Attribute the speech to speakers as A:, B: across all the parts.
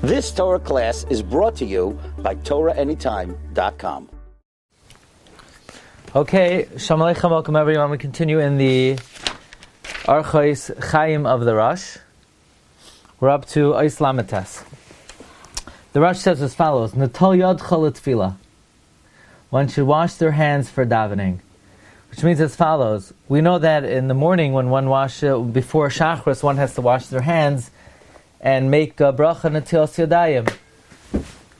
A: This Torah class is brought to you by TorahAnytime.com.
B: Okay, Shalom Aleichem, welcome everyone. We continue in the Orchos Chaim of the Rosh. We're up to Ois Lametes. The Rosh says as follows: Natol yadcha l'tefillah. One should wash their hands for davening, which means as follows. We know that in the morning when one before Shachris, one has to wash their hands and make a bracha netilas yadayim.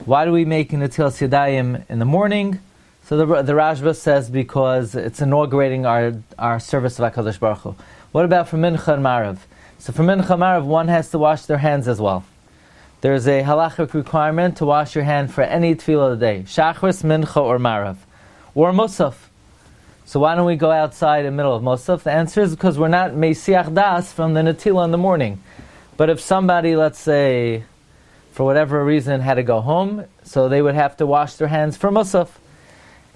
B: Why do we make netilas yadayim in the morning? So the Rashba says because it's inaugurating our service of HaKadosh Baruch Hu. What about for Mincha and Marav? So for Mincha and Marav, one has to wash their hands as well. There's a halachic requirement to wash your hand for any tefillah of the day. Shachris, Mincha, or Marav. Or Musaf. So why don't we go outside in the middle of Musaf? The answer is because we're not Meisiach Das from the Netilah in the morning. But if somebody, let's say, for whatever reason, had to go home, so they would have to wash their hands for Musaf.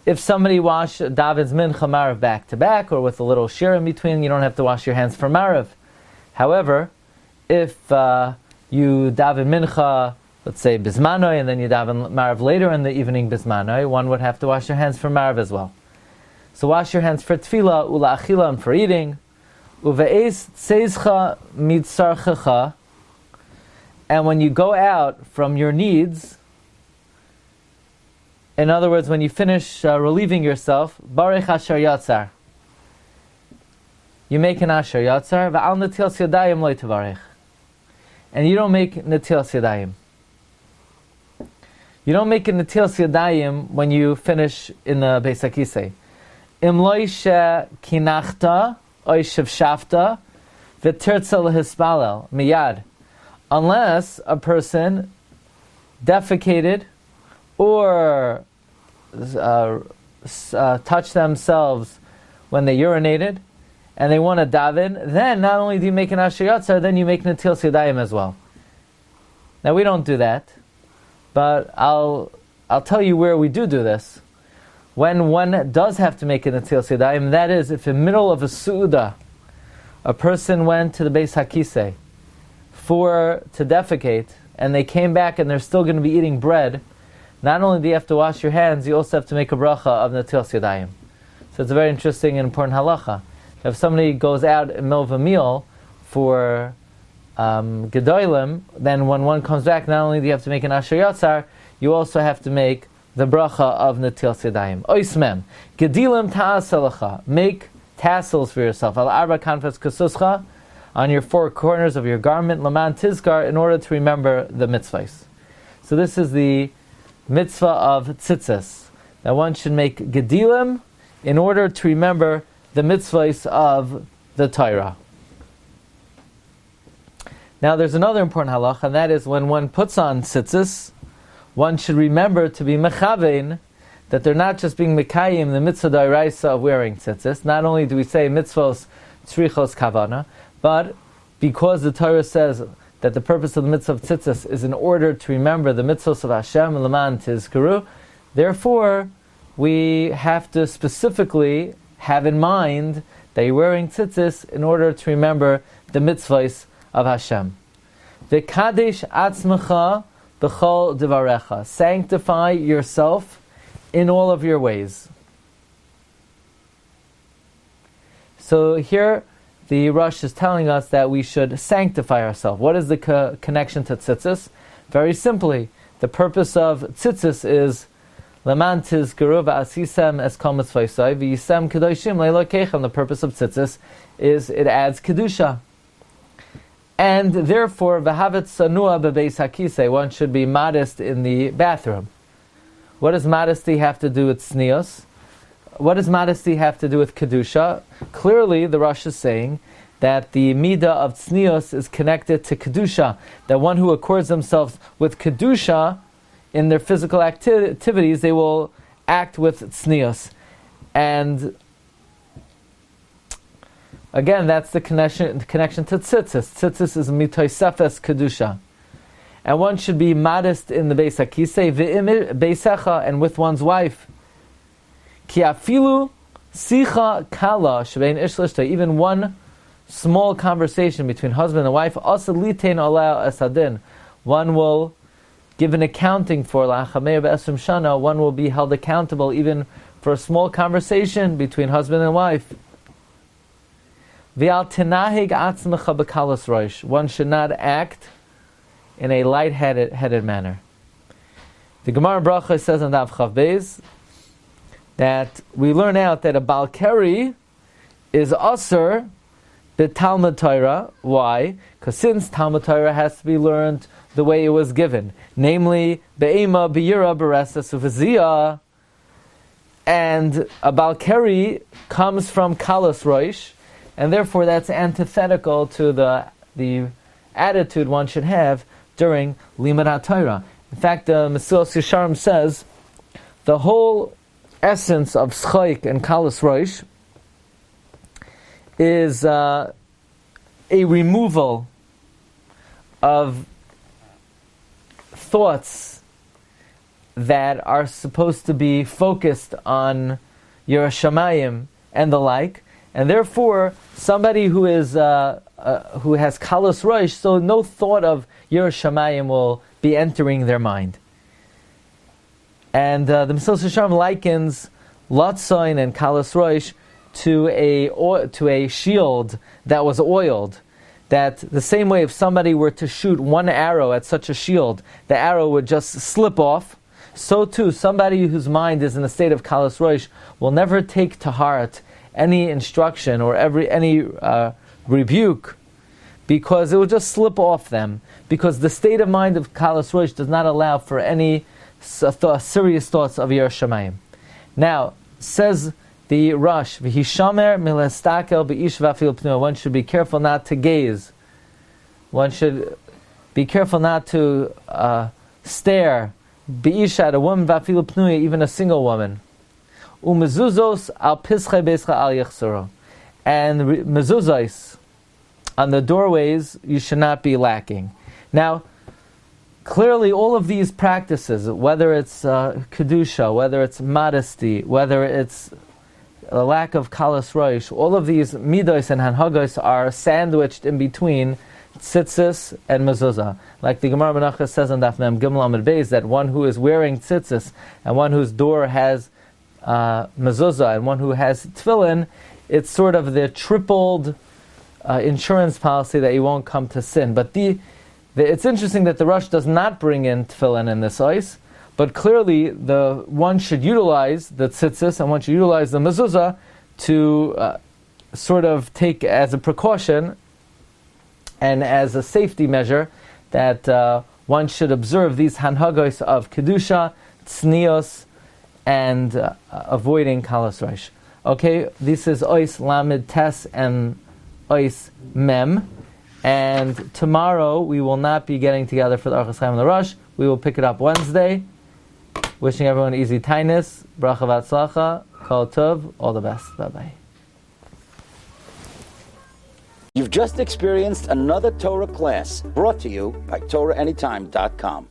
B: If somebody davens Mincha Marav back to back, or with a little shir in between, you don't have to wash your hands for Marav. However, if you daven Mincha, let's say Bismanoi, and then you daven Marav later in the evening Bismanoi, one would have to wash your hands for Marav as well. So wash your hands for Tefillah, Ula Achila, and for eating. Uve'es Tzeizcha Mitzarchecha, and when you go out from your needs, in other words, when you finish relieving yourself, Barech Asher Yatzar. You make an Asher Yatzar, Va'al Netilas Yadayim Lo Tevarech. And you don't make Netilas Yadayim. You don't make a Netilas Yadayim when you finish in the Beis HaKisei. Im Lo She Kinachta, Oy Shevshafta, V'tirtza Lehispalel, Miyad. Unless a person defecated or touch themselves when they urinated, and they want to daven, then not only do you make an Asher Yatzar, then you make Netilas Yadayim as well. Now we don't do that, but I'll tell you where we do this. When one does have to make an Netilas Yadayim, that is, if in the middle of a Su'udah, a person went to the Beis HaKisei to defecate, and they came back and they're still going to be eating bread, not only do you have to wash your hands, you also have to make a bracha of Netilas Yadayim. So it's a very interesting and important halacha. If somebody goes out in the middle of a meal for Gedolim, then when one comes back, not only do you have to make an Asher Yatzar, you also have to make the bracha of Netilas Yadayim. Oismem, Gedilim ta'asalacha, make tassels for yourself. Al arba kanfas kasuscha, on your four corners of your garment, laman tizkar, in order to remember the mitzvahs. So this is the mitzvah of Tzitzis, that one should make Gedilim in order to remember the mitzvahs of the Torah. Now there's another important halacha, and that is when one puts on Tzitzis, one should remember to be mechavein, that they're not just being mekayim, the mitzvah d'oraisa of wearing Tzitzis. Not only do we say mitzvos tzrichos kavana, but because the Torah says that the purpose of the mitzvah of Tzitzis is in order to remember the mitzvos of Hashem, Laman Tizkaru, therefore we have to specifically have in mind that you're wearing Tzitzis in order to remember the mitzvahs of Hashem. V'kadesh atzmecha b'chol divarecha. Sanctify yourself in all of your ways. So here the Rosh is telling us that we should sanctify ourselves. What is the connection to Tzitzis? Very simply, the purpose of Tzitzis is Leman tizkaru v'asisem es kol mitzvosai v'yisem kedoshim le'elokechem. The purpose of Tzitzis is it adds Kedusha. And therefore, v'havet sanua bebeis hakisei, one should be modest in the bathroom. What does modesty have to do with tznius? What does modesty have to do with Kedusha? Clearly, the Rosh is saying that the midah of tznius is connected to Kedusha, that one who accords themselves with Kedusha in their physical activities, they will act with tznius. And again, that's the connection to tzitzis. Tzitzis is mitoisefes Kedusha. And one should be modest in the Beis HaKisei, v'im beisecha, and with one's wife. Ki afilu sicha kala shebein ish l'ishta, even one small conversation between husband and wife, asa litein ala esadin, one will given accounting for la'achamei b'esrim shana, one will be held accountable even for a small conversation between husband and wife. V'al tinahig atzmecha b'kalas rosh. One should not act in a light-headed manner. The Gemara Bracha says on Daf Chav Beis that we learn out that a balkeri is aser the Talmud Torah. Why? Because since Talmud Torah has to be learned the way it was given, namely be'ema be'yira beresa sufaziyah, and a balkeri comes from kalas rosh, and therefore that's antithetical to the attitude one should have during limud HaTorah. In fact, the Mezuzah Yesharim says the whole essence of Schaik and Kalas Rosh is a removal of thoughts that are supposed to be focused on Yiras Shomayim and the like, and therefore somebody who has Kalas Rosh, so no thought of Yiras Shomayim will be entering their mind. And the Mezuzah Yesharim likens Glatstein and Kalas Rosh to a shield that was oiled. That the same way if somebody were to shoot one arrow at such a shield, the arrow would just slip off. So too, somebody whose mind is in a state of Kalas Rosh will never take to heart any instruction or any rebuke, because it will just slip off them. Because the state of mind of Kalas Rosh does not allow for any serious thoughts of Yiras Shomayim. Now, says the Rosh, V'hishamer milestakel b'ish v'afil pnua. One should be careful not to gaze. One should be careful not to stare b'ish at a woman v'afil pnua, even a single woman. U'mezuzos al pischei beischa al yechsuro. And mezuzos on the doorways you should not be lacking. Now, clearly all of these practices, whether it's Kedusha, whether it's modesty, whether it's a lack of kalas rosh, all of these midos and hanhagos are sandwiched in between tzitzis and mezuzah. Like the Gemara Menachos says on Daf Mem Gimel Amud Beis, that one who is wearing tzitzis and one whose door has mezuzah and one who has tefillin, it's sort of the tripled insurance policy that you won't come to sin. But it's interesting that the Rosh does not bring in tefillin in this ice, but clearly one should utilize the tzitzis and one should utilize the mezuzah to sort of take as a precaution and as a safety measure that one should observe these hanhagos of Kedusha, tznios, and avoiding kalas rosh. Okay, this is Ois Lamed Tes and Ois Mem. And tomorrow we will not be getting together for the Orchos Chaim and the Rosh. We will pick it up Wednesday. Wishing everyone easy tainis, bracha v'atzlacha, kol tov, all the best. Bye-bye.
A: You've just experienced another Torah class brought to you by TorahAnytime.com.